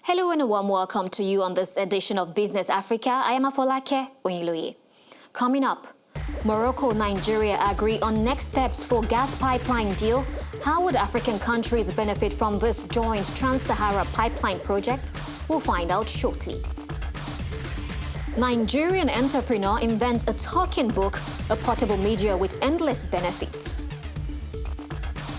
Hello and a warm welcome to you on this edition of Business Africa. I am Afolake Onyiloye. Coming up, Morocco and Nigeria agree on next steps for gas pipeline deal. How would African countries benefit from this joint trans-Sahara pipeline project? We'll find out shortly. Nigerian entrepreneur invents a talking book, a portable media with endless benefits.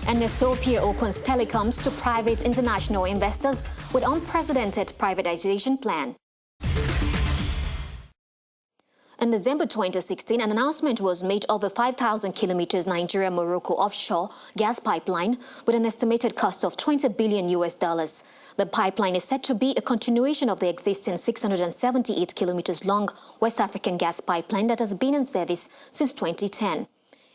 And Ethiopia opens telecoms to private international investors with unprecedented privatization plan. In December 2016, an announcement was made of the 5,000 kilometers Nigeria-Morocco offshore gas pipeline with an estimated cost of $20 billion. The pipeline is said to be a continuation of the existing 678 kilometers long West African gas pipeline that has been in service since 2010.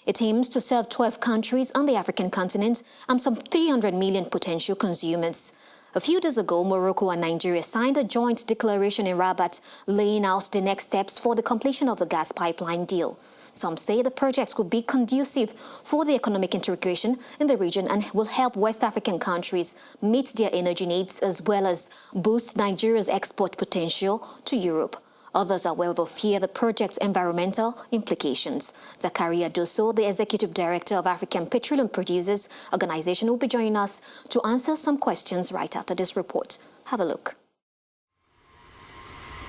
It aims to serve 12 countries on the African continent and some 300 million potential consumers. A few days ago, Morocco and Nigeria signed a joint declaration in Rabat laying out the next steps for the completion of the gas pipeline deal. Some say the project could be conducive for the economic integration in the region and will help West African countries meet their energy needs as well as boost Nigeria's export potential to Europe. Others, however, fear the project's environmental implications. Zakaria Dosso, the Executive Director of African Petroleum Producers Organization, will be joining us to answer some questions right after this report. Have a look.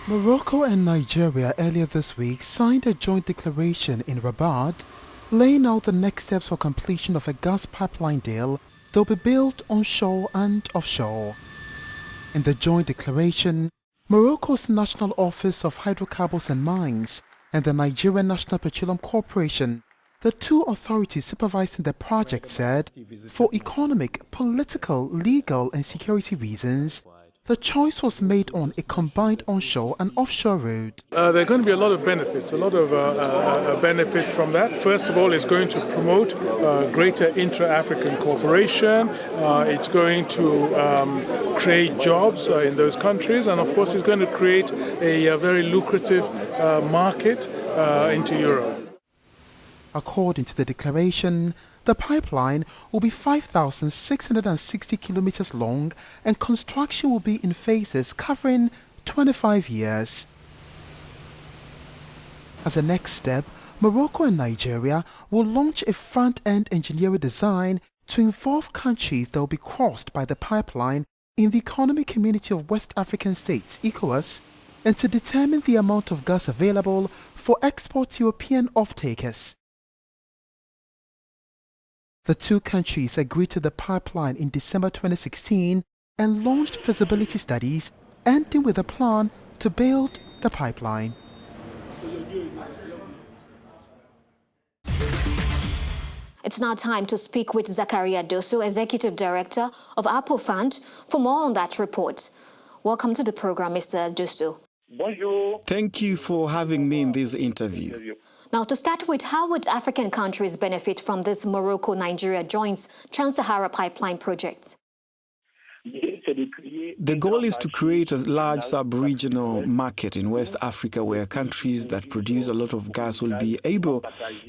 Morocco and Nigeria earlier this week signed a joint declaration in Rabat, laying out the next steps for completion of a gas pipeline deal that will be built onshore and offshore. In the joint declaration, Morocco's National Office of Hydrocarbons and Mines and the Nigerian National Petroleum Corporation, the two authorities supervising the project, said, for economic, political, legal and security reasons, the choice was made on a combined onshore and offshore route. There are going to be a lot of benefits, benefits from that. First of all, it's going to promote greater intra-African cooperation. It's going to create jobs in those countries, and of course, it's going to create a very lucrative market into Europe. According to the declaration, the pipeline will be 5,660 kilometers long and construction will be in phases covering 25 years. As a next step, Morocco and Nigeria will launch a front-end engineering design to involve countries that will be crossed by the pipeline in the Economic Community of West African States, ECOWAS, and to determine the amount of gas available for export to European off-takers. The two countries agreed to the pipeline in December 2016 and launched feasibility studies, ending with a plan to build the pipeline. It's now time to speak with Zakaria Dosso, Executive Director of Apple Fund, for more on that report. Welcome to the program, Mr. Dosso. Bonjour. Thank you for having me in this interview. Now, to start with, how would African countries benefit from this Morocco-Nigeria joint trans-Sahara pipeline project? The goal is to create a large sub-regional market in West Africa where countries that produce a lot of gas will be able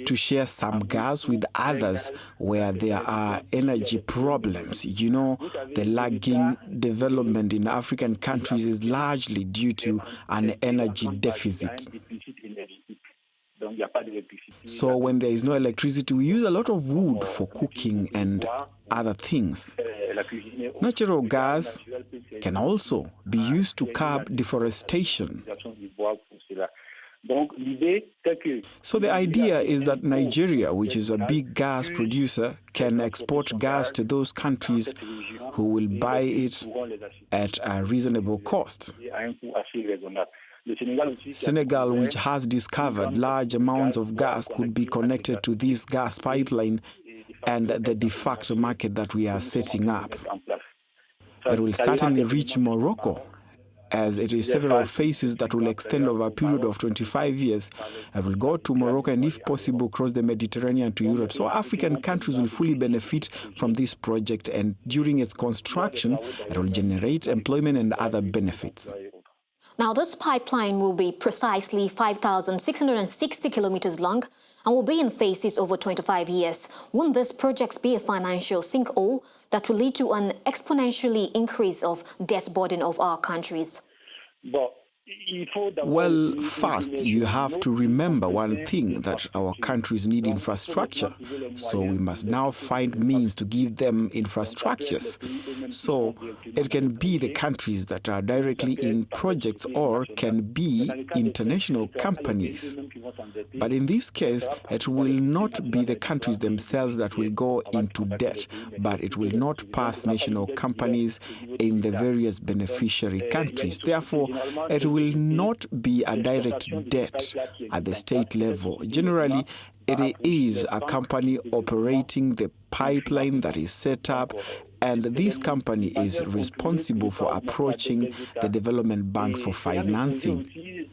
to share some gas with others where there are energy problems. You know, the lagging development in African countries is largely due to an energy deficit. So when there is no electricity, we use a lot of wood for cooking and other things. Natural gas can also be used to curb deforestation. So the idea is that Nigeria, which is a big gas producer, can export gas to those countries who will buy it at a reasonable cost. Senegal, which has discovered large amounts of gas, could be connected to this gas pipeline and the de facto market that we are setting up. It will certainly reach Morocco, as it is several phases that will extend over a period of 25 years. It will go to Morocco and, if possible, cross the Mediterranean to Europe. So African countries will fully benefit from this project, and during its construction, it will generate employment and other benefits. Now, this pipeline will be precisely 5,660 kilometers long and will be in phases over 25 years. Won't these projects be a financial sinkhole that will lead to an exponentially increase of debt burden of our countries? Well, first, you have to remember one thing, that our countries need infrastructure. So we must now find means to give them infrastructures. So it can be the countries that are directly in projects or can be international companies. But in this case, it will not be the countries themselves that will go into debt, but it will not pass national companies in the various beneficiary countries. Therefore, it will not be a direct debt at the state level. Generally, it is a company operating the pipeline that is set up, and this company is responsible for approaching the development banks for financing.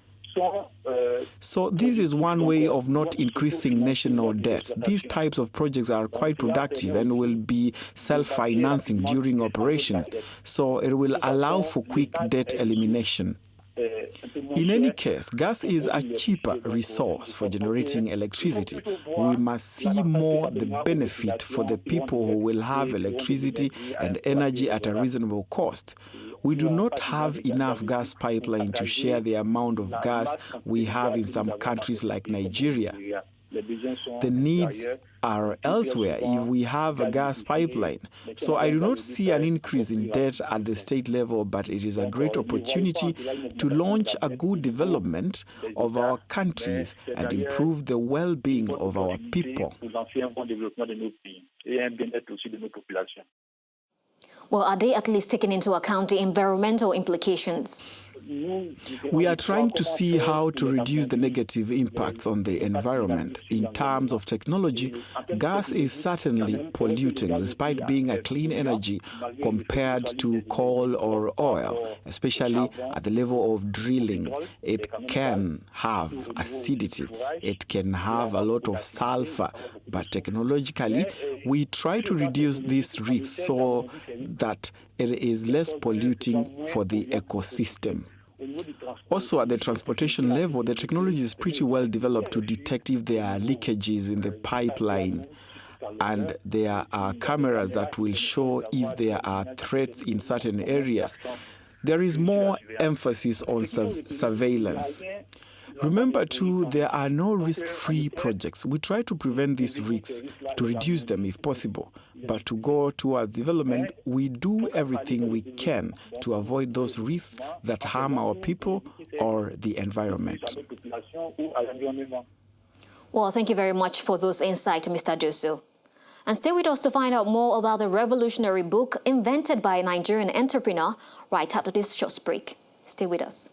So this is one way of not increasing national debts. These types of projects are quite productive and will be self-financing during operation, so it will allow for quick debt elimination. In any case, gas is a cheaper resource for generating electricity. We must see more the benefit for the people who will have electricity and energy at a reasonable cost. We do not have enough gas pipeline to share the amount of gas we have in some countries like Nigeria. The needs are elsewhere if we have a gas pipeline. So I do not see an increase in debt at the state level, but it is a great opportunity to launch a good development of our countries and improve the well-being of our people. Well, are they at least taking into account the environmental implications? We are trying to see how to reduce the negative impacts on the environment. In terms of technology, gas is certainly polluting despite being a clean energy compared to coal or oil, especially at the level of drilling. It can have acidity, it can have a lot of sulfur, but technologically, we try to reduce these risks so that it is less polluting for the ecosystem. Also, at the transportation level, the technology is pretty well developed to detect if there are leakages in the pipeline. And there are cameras that will show if there are threats in certain areas. There is more emphasis on surveillance. Remember, too, there are no risk-free projects. We try to prevent these risks, to reduce them if possible. But to go towards development, we do everything we can to avoid those risks that harm our people or the environment. Well, thank you very much for those insights, Mr. Doso. And stay with us to find out more about the revolutionary book invented by a Nigerian entrepreneur right after this short break. Stay with us.